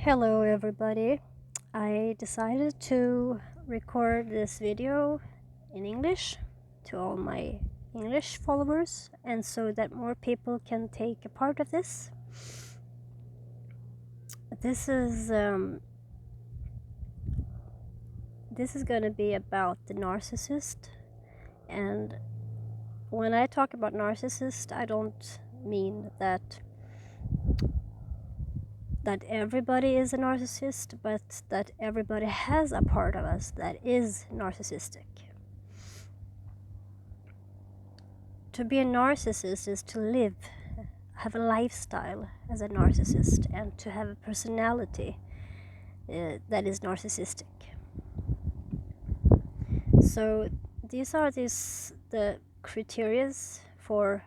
Hello everybody. I decided to record this video in English to all my English followers, and so that more people can take a part of this. This is going to be about the narcissist, and when I talk about narcissist, I don't mean that everybody is a narcissist, but that everybody has a part of us that is narcissistic. To be a narcissist is to have a lifestyle as a narcissist, and to have a personality that is narcissistic. So these are the criteria for,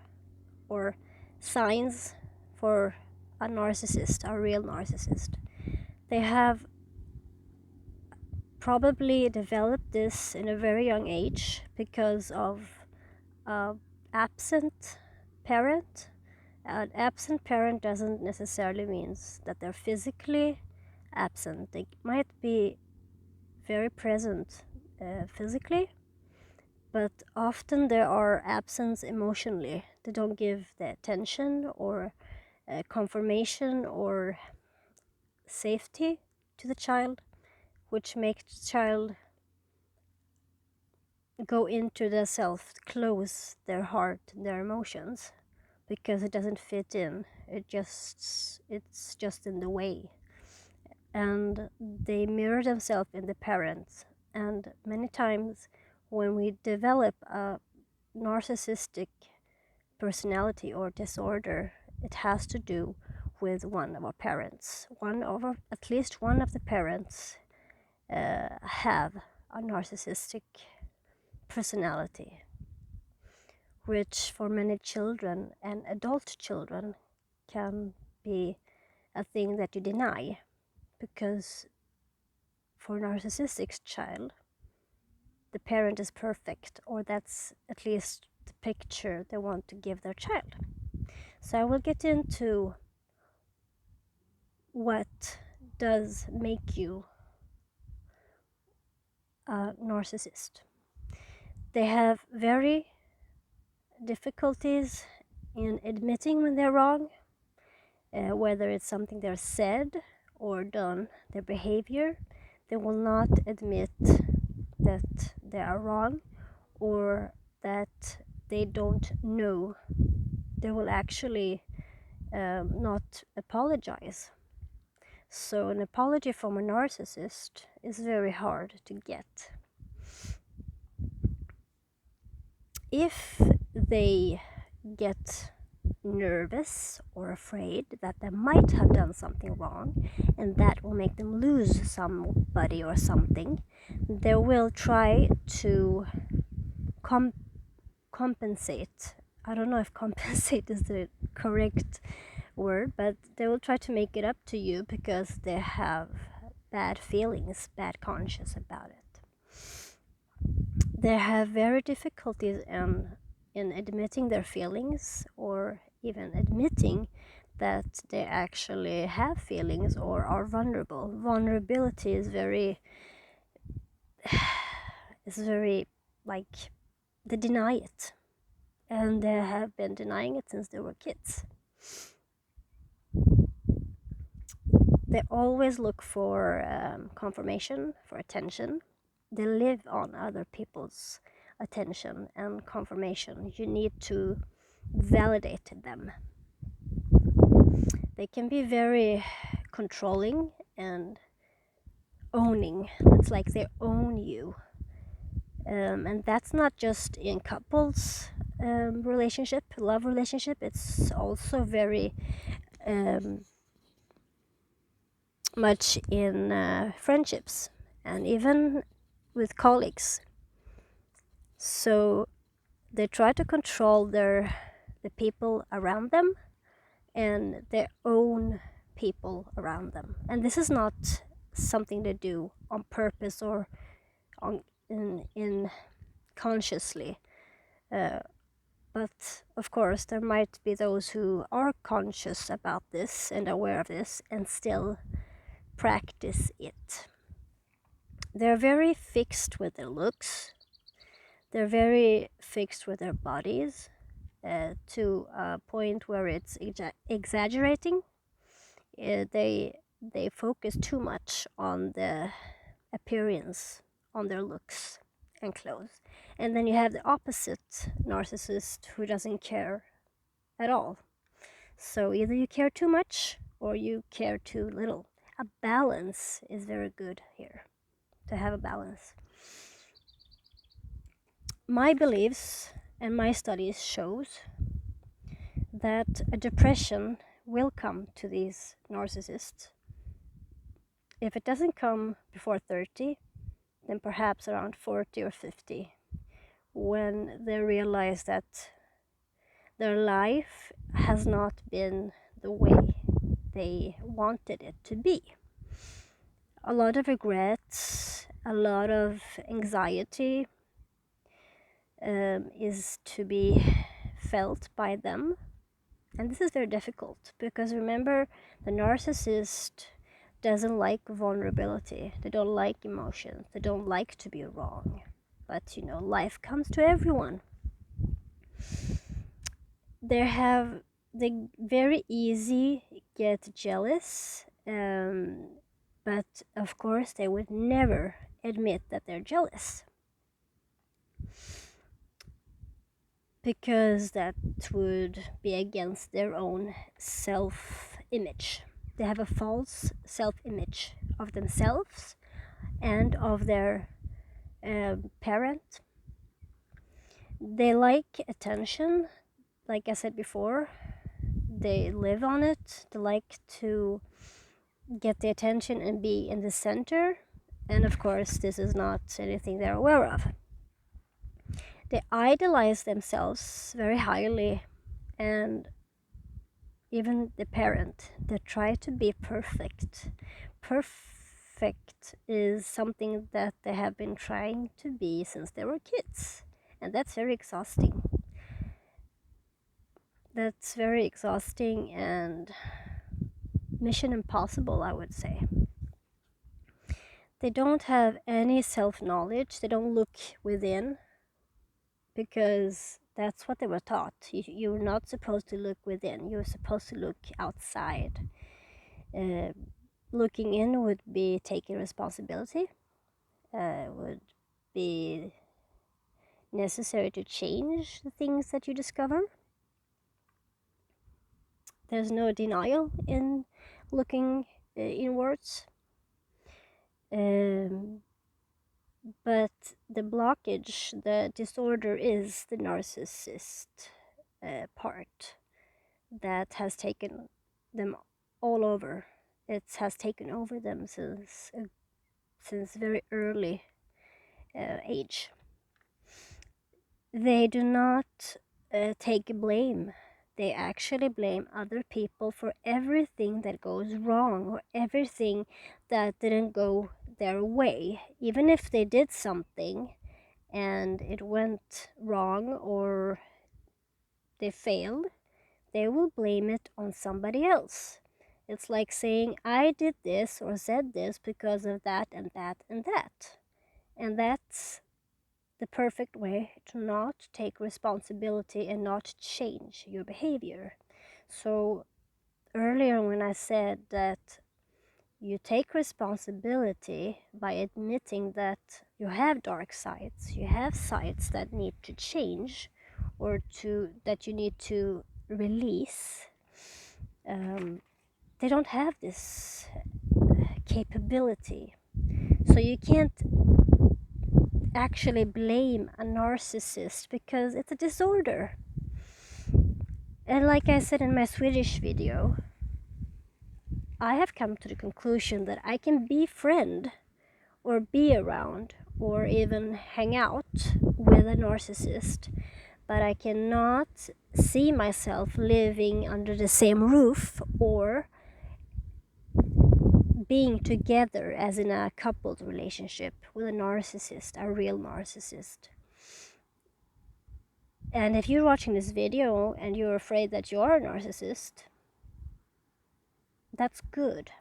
or signs for, a narcissist, a real narcissist. They have probably developed this in a very young age because of absent parent. An absent parent doesn't necessarily mean that they're physically absent. They might be very present physically, but often they are absent emotionally. They don't give the attention or confirmation or safety to the child, which makes the child go into the self, close their heart, their emotions, because it doesn't fit in. It's just in the way, and they mirror themselves in the parents. And many times when we develop a narcissistic personality or disorder, it has to do with one of our parents. At least one of the parents have a narcissistic personality, which for many children and adult children can be a thing that you deny, because for a narcissistic child, the parent is perfect, or that's at least the picture they want to give their child. So I will get into what does make you a narcissist. They have very difficulties in admitting when they're wrong, whether it's something they're said or done, their behavior. They will not admit that they are wrong or that they don't know. They will actually not apologize. So an apology from a narcissist is very hard to get. If they get nervous or afraid that they might have done something wrong, and that will make them lose somebody or something, they will try to compensate. I don't know if compensate is the correct word, but they will try to make it up to you because they have bad feelings, bad conscience about it. They have very difficulties in admitting their feelings, or even admitting that they actually have feelings or are vulnerable. Vulnerability is very like, they deny it, and they have been denying it since they were kids. They always look for confirmation, for attention. They live on other people's attention and confirmation. You need to validate them. They can be very controlling and owning. It's like they own you. And that's not just in couples relationship, love relationship. It's also very much in friendships, and even with colleagues. So they try to control the people around them, and their own people around them. And this is not something they do on purpose or in consciously. But of course, there might be those who are conscious about this and aware of this and still practice it. They're very fixed with their looks. They're very fixed with their bodies to a point where it's exaggerating. They focus too much on the appearance, on their looks and clothes. And then you have the opposite narcissist who doesn't care at all. So either you care too much or you care too little. A balance is very good here, to have a balance. My beliefs and my studies shows that a depression will come to these narcissists. If it doesn't come before 30, then perhaps around 40 or 50, when they realize that their life has not been the way they wanted it to be. A lot of regrets, a lot of anxiety is to be felt by them. And this is very difficult because remember, the narcissist doesn't like vulnerability. They don't like emotions. They don't like to be wrong. But you know, life comes to everyone. They very easy get jealous, but of course they would never admit that they're jealous, because that would be against their own self-image. They have a false self-image of themselves and of their parent. They like attention, like I said before. They live on it. They like to get the attention and be in the center. And of course, this is not anything they're aware of. They idolize themselves very highly, and even the parent, they try to be perfect. Perfect is something that they have been trying to be since they were kids, and that's very exhausting. That's very exhausting and mission impossible, I would say. They don't have any self-knowledge. They don't look within, because that's what they were taught. You're not supposed to look within. You're supposed to look outside. Looking in would be taking responsibility, would be necessary to change the things that you discover. There's no denial in looking inwards. But the blockage, the disorder, is the narcissist part that has taken them all over. It has taken over them since very early age. They do not take blame. They actually blame other people for everything that goes wrong or everything that didn't go their way. Even if they did something and it went wrong or they failed, they will blame it on somebody else. It's like saying, I did this or said this because of that and that and that. And that's the perfect way to not take responsibility and not change your behavior. So earlier when I said that you take responsibility by admitting that you have dark sides, you have sides that need to change or that you need to release, they don't have this capability. So you can't actually blame a narcissist because it's a disorder. And like I said in my Swedish video, I have come to the conclusion that I can befriend or be around or even hang out with a narcissist, but I cannot see myself living under the same roof or being together as in a coupled relationship with a narcissist, a real narcissist. And if you're watching this video and you're afraid that you're a narcissist, that's good.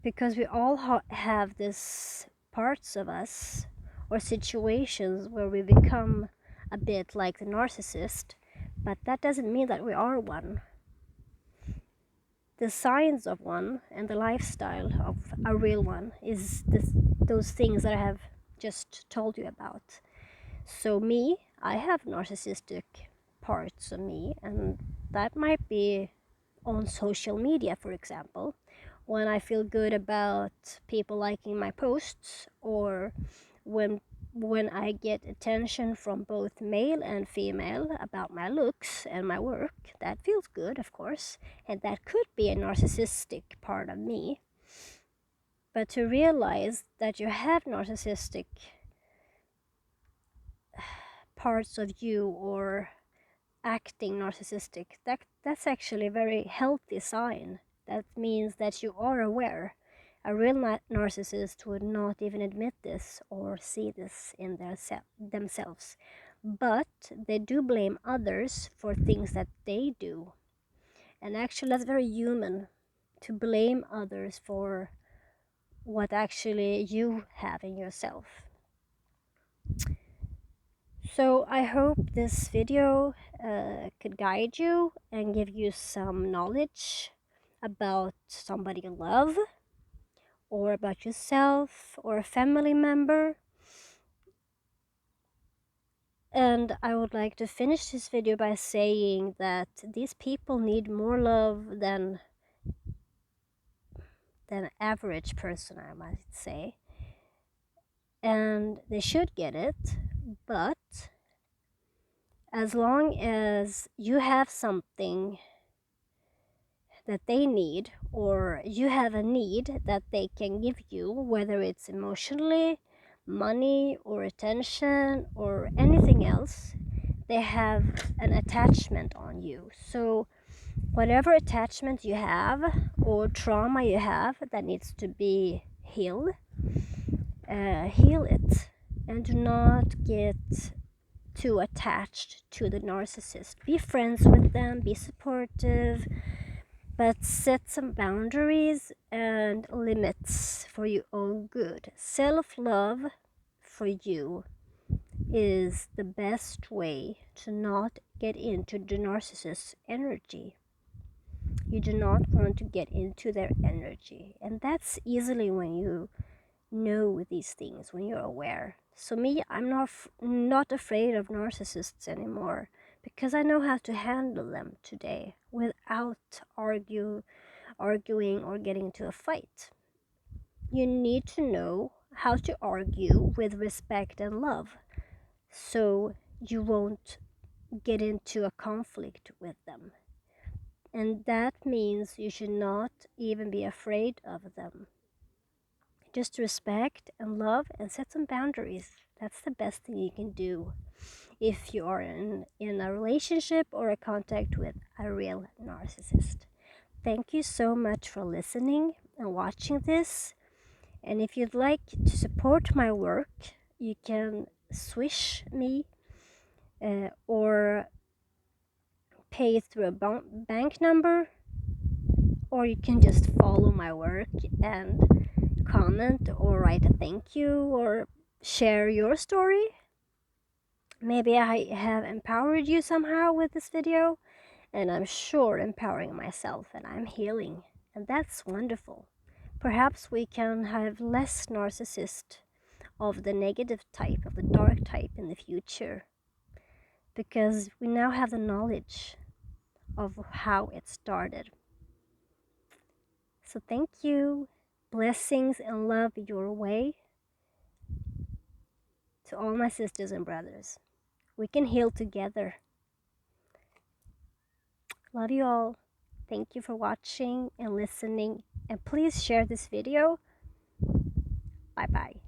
because we all have this parts of us or situations where we become a bit like the narcissist, but that doesn't mean that we are one. The signs of one and the lifestyle of a real one is those things that I have just told you about. So me, I have narcissistic parts of me, and that might be on social media, for example, when I feel good about people liking my posts, or when I get attention from both male and female about my looks and my work. That feels good, of course, and that could be a narcissistic part of me. But to realize that you have narcissistic parts of you, or acting narcissistic, that's actually a very healthy sign. That means that you are aware. A real narcissist would not even admit this or see this in themselves, but they do blame others for things that they do. And actually, that's very human, to blame others for what actually you have in yourself. So I hope this video could guide you and give you some knowledge about somebody you love, or about yourself, or a family member. And I would like to finish this video by saying that these people need more love than average person, I might say. And they should get it, but as long as you have something that they need, or you have a need that they can give you, whether it's emotionally, money, or attention, or anything else, they have an attachment on you. So whatever attachment you have or trauma you have that needs to be healed, heal it, and do not get too attached to the narcissist. Be friends with them, be supportive, but set some boundaries and limits for your own good. Self-love for you is the best way to not get into the narcissist's energy. You do not want to get into their energy, and that's easily when you know these things, when you're aware. So me, I'm not afraid of narcissists anymore, because I know how to handle them today without arguing or getting into a fight. You need to know how to argue with respect and love, so you won't get into a conflict with them. And that means you should not even be afraid of them. Just respect and love and set some boundaries. That's the best thing you can do if you are in a relationship or a contact with a real narcissist. Thank you so much for listening and watching this. And if you'd like to support my work, you can swish me or pay through a bank number, or you can just follow my work and comment or write a thank you or share your story. Maybe I have empowered you somehow with this video, and I'm sure empowering myself, and I'm healing, and that's wonderful. Perhaps we can have less narcissist of the negative type, of the dark type in the future, because we now have the knowledge of how it started. So thank you. Blessings and love your way to all my sisters and brothers. We can heal together. Love you all. Thank you for watching and listening. And please share this video. Bye bye.